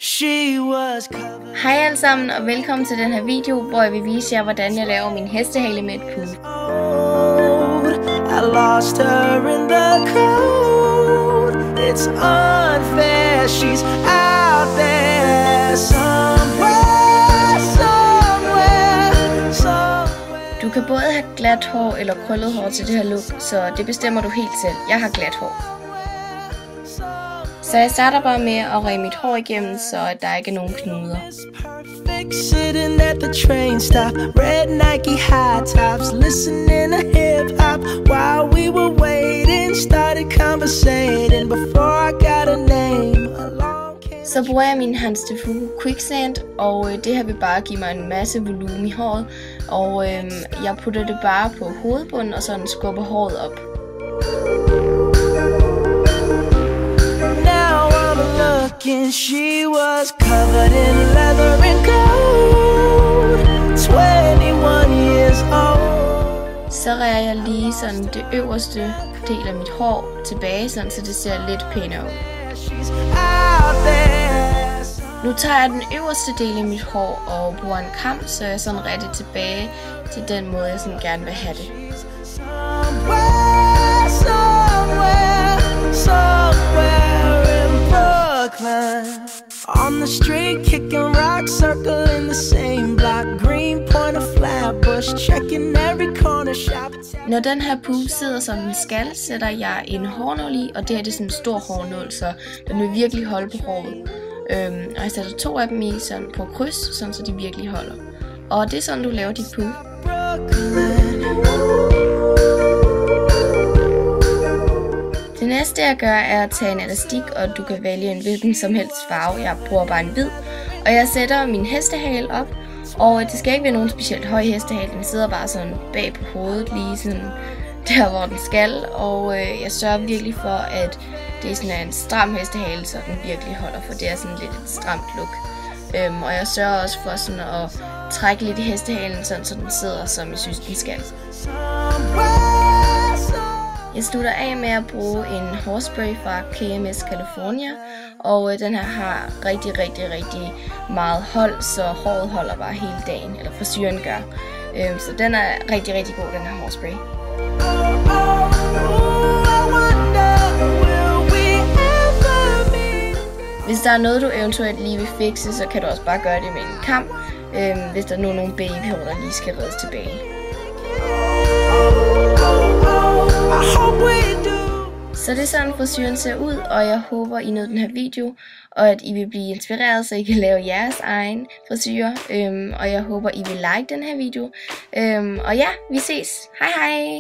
Hej alle sammen og velkommen til den her video, hvor jeg vil vise jer, hvordan jeg laver min hestehale med et puff. I lost her in the cold. It's unfair, she's out there somewhere. Du kan både have glat hår eller krøllet hår til det her look, så det bestemmer du helt selv. Jeg har glat hår. Så jeg starter bare med at ræge mit hår igennem, så der ikke er nogen knuder. Sitting at the train stop, red Nike high tops, listening to hip hop while we were waiting. Started conversating before I got a name. Så bruger jeg min Hans De Fugu Quicksand, og det her vil bare give mig en masse volumen i håret. Og jeg putter det bare på hovedbunden, og sådan skubber håret op. She was covered in leather and gold, 21 years old. Så ræger jeg lige sådan det øverste del af mit hår tilbage, sådan så det ser lidt pænere ud. Nu tager jeg den øverste del af mit hår og bruger en kam, så jeg sådan retter det tilbage til den måde, jeg sådan gerne vil have det. On the street, kicking rock, circle in the same block, green point of Flatbush, checking every corner shop. Når den her puff sidder som den skal, sætter jeg en hårnål i, og det her er sådan en stor hårnål, så den vil virkelig holde på håret. Og jeg sætter 2 af dem i sådan på kryds, sådan så de virkelig holder. Og det er sådan, du laver dit puff. Det næste jeg gør er at tage en elastik, og du kan vælge en hvilken som helst farve. Jeg bruger bare en hvid, og jeg sætter min hestehale op. Og det skal ikke være nogen specielt høj hestehale, den sidder bare sådan bag på hovedet, lige sådan der hvor den skal. Og jeg sørger virkelig for at det er sådan en stram hestehale, så den virkelig holder, for det er sådan lidt et stramt look. Og jeg sørger også for sådan at trække lidt i hestehalen, sådan så den sidder som jeg synes den skal. Jeg slutter af med at bruge en hårspray fra KMS California, og den her har rigtig meget hold, så håret holder bare hele dagen, eller frisyren gør. Så den er rigtig god, den her hårspray. Hvis der er noget, du eventuelt lige vil fikse, så kan du også bare gøre det med en kam, hvis der nu er nogle babyhår, der lige skal reddes tilbage. Så det er sådan frisyren ser ud, og jeg håber I nød den her video, og at I vil blive inspireret, så I kan lave jeres egen frisyr, og jeg håber I vil like den her video. Og ja, vi ses. Hej hej!